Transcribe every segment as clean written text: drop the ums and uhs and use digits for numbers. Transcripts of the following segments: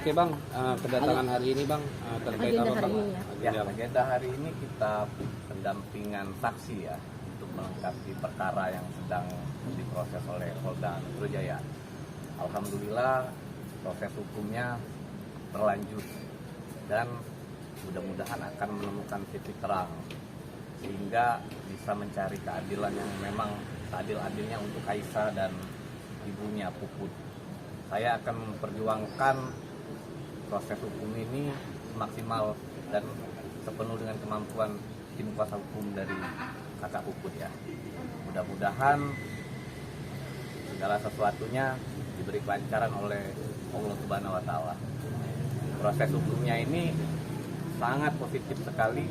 Oke Bang, kedatangan hari ini Bang terkait Agenda apa hari Bang? ini ya. Ya, agenda hari ini kita pendampingan saksi ya untuk melengkapi perkara yang sedang diproses oleh Polda Metro Jaya. Alhamdulillah proses hukumnya berlanjut dan mudah-mudahan akan menemukan titik terang sehingga bisa mencari keadilan yang memang seadil-adilnya untuk Aisyah dan ibunya Puput. Saya akan memperjuangkan proses hukum ini maksimal dan sepenuh dengan kemampuan tim kuasa hukum dari kakak Puput ya. Mudah-mudahan segala sesuatunya diberi kelancaran oleh Allah Subhanahu wa Ta'ala. Proses hukumnya ini sangat positif sekali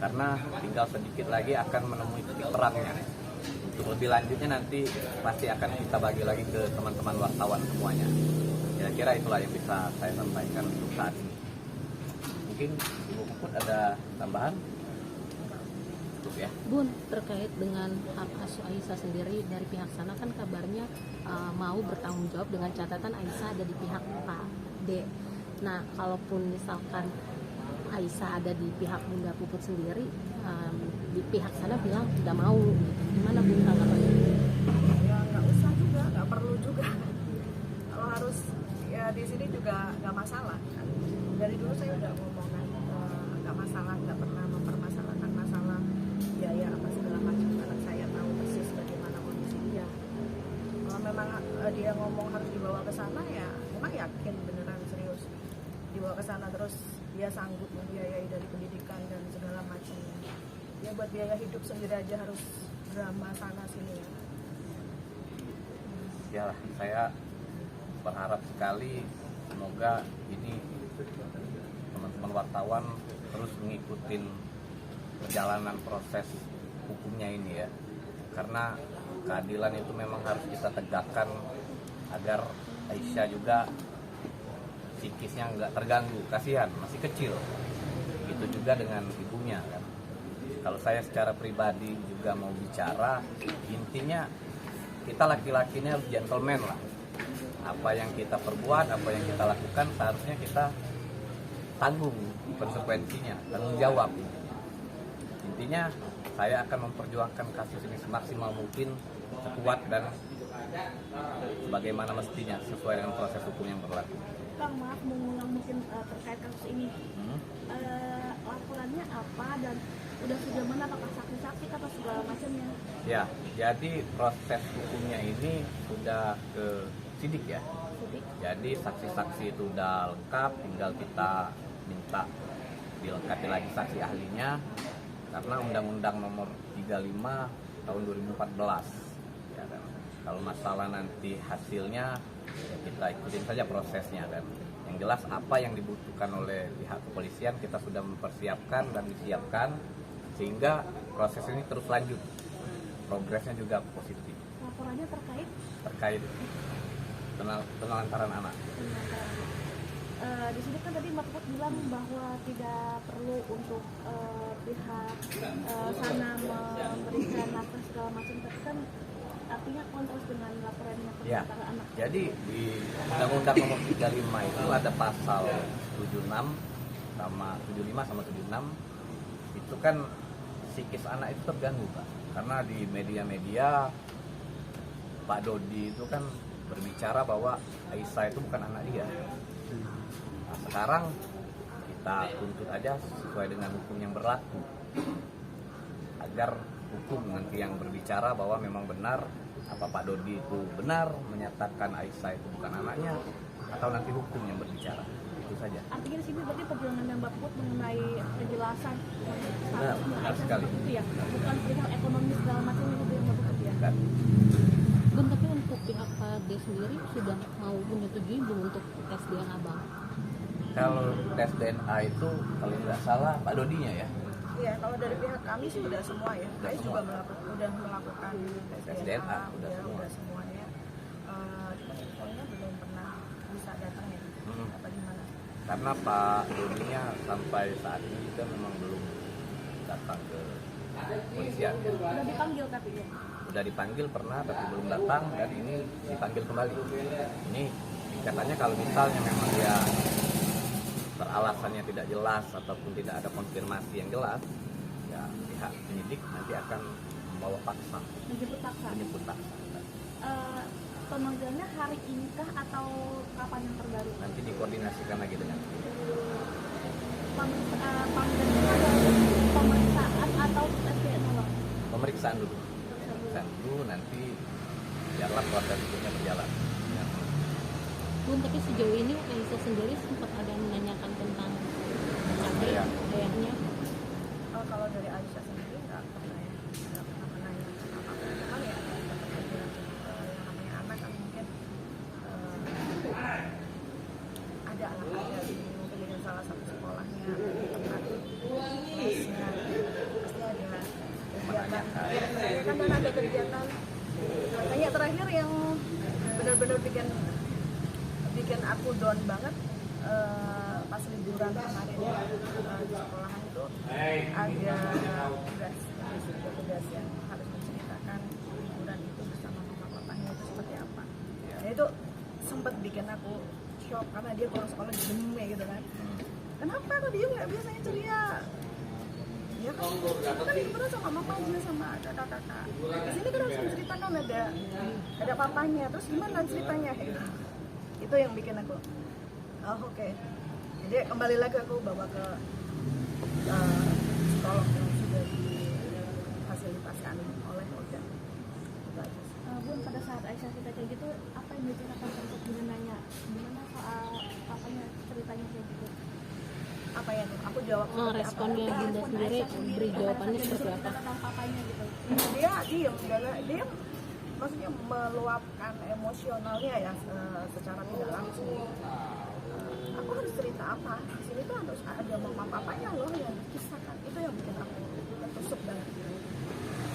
karena tinggal sedikit lagi akan menemui titik terangnya. Untuk lebih lanjutnya nanti pasti akan kita bagi lagi ke teman-teman wartawan semuanya. Kira-kira itulah yang bisa saya sampaikan untuk saat ini. Mungkin Ibu Puput ada tambahan? Cukup ya. Bun, terkait dengan hak asuh Aisyah sendiri dari pihak sana kan kabarnya mau bertanggung jawab dengan catatan Aisyah ada di pihak Pak D. Nah, kalaupun misalkan Aisyah ada di pihak Bunda Puput sendiri, di pihak sana bilang tidak mau. Gimana Bun tanggapannya? Ya nggak usah juga, nggak perlu juga. Kalau harus ya di sini juga nggak masalah. Kan. Dari dulu saya udah ngomong kan, nggak masalah, nggak pernah mempermasalahkan masalah biaya apa segala macam. Karena saya tahu persis bagaimana kondisi dia. Kalau memang dia ngomong harus dibawa ke sana ya, memang yakin beneran serius dibawa ke sana terus dia sanggup membiayai dari pendidikan dan segala macam. Ya buat biaya hidup sendiri aja harus drama sana sini. Ya, saya berharap sekali semoga ini teman-teman wartawan terus mengikuti perjalanan proses hukumnya ini ya. Karena keadilan itu memang harus kita tegakkan agar Aisyah juga psikisnya nggak terganggu, kasihan masih kecil. Begitu juga dengan ibunya kan. Kalau saya secara pribadi juga mau bicara, intinya kita laki-lakinya harus gentleman lah. Apa yang kita perbuat, apa yang kita lakukan seharusnya kita tanggung konsekuensinya, tanggung jawab. Intinya saya akan memperjuangkan kasus ini semaksimal mungkin, sekuat dan sebagaimana mestinya sesuai dengan proses hukum yang berlaku. Bang, maaf mengulang mungkin terkait kasus ini. Laporannya apa dan udah sejauh mana, apakah saksi-saksi atau segala macamnya? Ya, jadi proses hukumnya ini sudah ke sidik ya. Sidik. Jadi saksi-saksi itu udah lengkap, tinggal kita minta dilengkapi lagi saksi ahlinya karena Undang-Undang Nomor 35 tahun 2014. Ya kan. Kalau masalah nanti hasilnya ya kita ikutin saja prosesnya kan. Yang jelas apa yang dibutuhkan oleh pihak kepolisian kita sudah mempersiapkan dan disiapkan sehingga proses ini terus lanjut. Progresnya juga positif. Laporannya Terkait penelantaran anak. Di sini kan tadi Mbak Puput bilang bahwa tidak perlu untuk pihak sana memberikan nafas segala macam, tapi kan artinya kontras dengan laporannya Ya, penelantaran anak. jadi di Undang-Undang Nomor 35 itu ada pasal 76 sama 76 itu kan psikis anak itu terganggu Pak. Karena di media-media Pak Dodi itu kan berbicara bahwa Aisyah itu bukan anak dia. Nah, sekarang kita tuntut aja sesuai dengan hukum yang berlaku agar hukum nanti yang berbicara bahwa memang benar apa Pak Dodi itu benar menyatakan Aisyah itu bukan anaknya atau nanti hukum yang berbicara. Itu saja. Artinya di sini berarti perjuangan yang Mbak Puput mengenai penjelasan Benar sekali. itu ya, bukan perihal ekonomi segala macam itu yang Mbak Puput ya. Kan? Bun, tapi untuk pihak Pak D sendiri sudah mau menyetujui belum untuk tes DNA Bang? Kalau tes DNA itu kalau nggak salah Pak Dodinya ya. Iya, kalau dari pihak kami sih udah semua ya. Udah Saya semua. juga udah melakukan tes DNA, DNA, udah semua. udah semuanya. Cuma infonya belum pernah bisa datang ya. Apa gimana? Karena Pak Dodinya sampai saat ini juga memang belum datang ke polisian. Udah dipanggil tapi ya. Udah dipanggil pernah tapi belum datang dan ini dipanggil kembali. Ini katanya kalau misalnya memang dia alasannya tidak jelas ataupun tidak ada konfirmasi yang jelas, ya pihak penyidik nanti akan membawa paksa, menjemput paksa. Pemanggilannya hari ini kah atau kapan yang terbaru? Nanti dikoordinasikan lagi dengan Pemanggilannya adalah pemeriksaan atau tes DNA? pemeriksaan dulu. Nanti biarlah proses hukumnya berjalan. Ya. Bun, tapi sejauh ini Aisyah sendiri sempat ada menanyakan tentang adik Iya. ayahnya. Kalau dari Aisyah sendiri nggak pernah ya, nggak pernah menanyakan apa-apa. Cuman ya yang namanya anak kan mungkin ada anaknya mungkin dengan salah satu sekolahnya di tempat kelasnya pasti ada kegiatan kan, dan ada kegiatan makanya terakhir yang benar-benar bikin aku down banget pas liburan kemarin di sekolahan itu ada tugas yang harus menceritakan liburan itu bersama mama papanya itu seperti apa. Nah itu sempat bikin aku shock karena dia pulang sekolah diem gitu kan. Kenapa kok dia nggak biasanya ceria? Ya kan liburan sama mama aja sama kakak-kakak. Di sini kan harus menceritakan ada papanya. Terus gimana ceritanya? Itu yang bikin aku oke. Jadi kembali lagi aku bawa ke psikolog yang sudah difasilitasikan oleh Oda. Bun, pada saat Aisyah cerita kayak gitu, apa yang diceritakan untuk Bundanya? Gimana soal papanya ceritanya kayak gitu? Apa ya tuh? Aku jawab seperti apa? Responnya Bunda sendiri beri jawabannya seperti apa? Tentang papanya gitu. Dia diem, dia maksudnya meluapkan emosionalnya ya secara tidak langsung. Aku harus cerita apa? Di sini tuh harus ada mama papanya loh yang dikisahkan. Itu yang bikin aku tertusuk banget.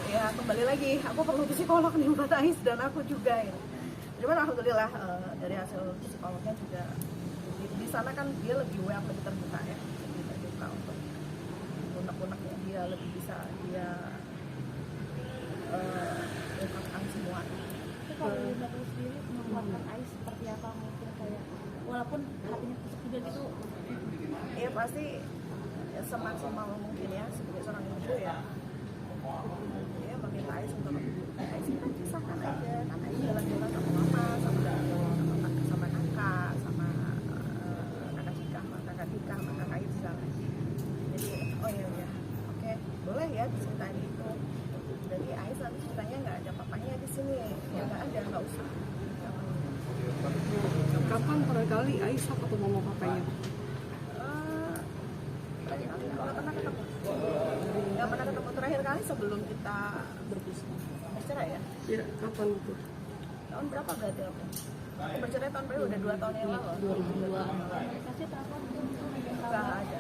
Ya kembali lagi, aku perlu psikolog nih buat Ais dan aku juga ya. Cuman alhamdulillah dari hasil psikolognya juga di sana kan dia lebih lebih terbuka ya, lebih terbuka untuk unek-uneknya dia lebih bisa dia ungkapkan semua. Tapi kalau Bunda tuh sendiri menguatkan Ais seperti apa mungkin kayak walaupun hatinya tusuk juga gitu. Ya pasti ya, semaksimal mungkin ya sebagai seorang ibu ya meminta Ais untuk Ais kita pisahkan aja karena Ais jalan-jalan sama mama sama kakak sama kakak Cika sama kakak Isa. Jadi oh ya oke boleh ya diceritain itu. Jadi Ais nanti ceritanya nggak ada papanya di sini ya nggak ada nggak usah. Kapan terakhir kali Aisyah ketemu mama papanya? Terakhir kali nggak pernah ketemu terakhir kali sebelum kita bercerai ya. Ya, kapan itu? Tahun berapa berarti aku bercerai tahun berapa udah 2 tahun yang lalu. 2002. Komunikasi telepon itu Nggak ada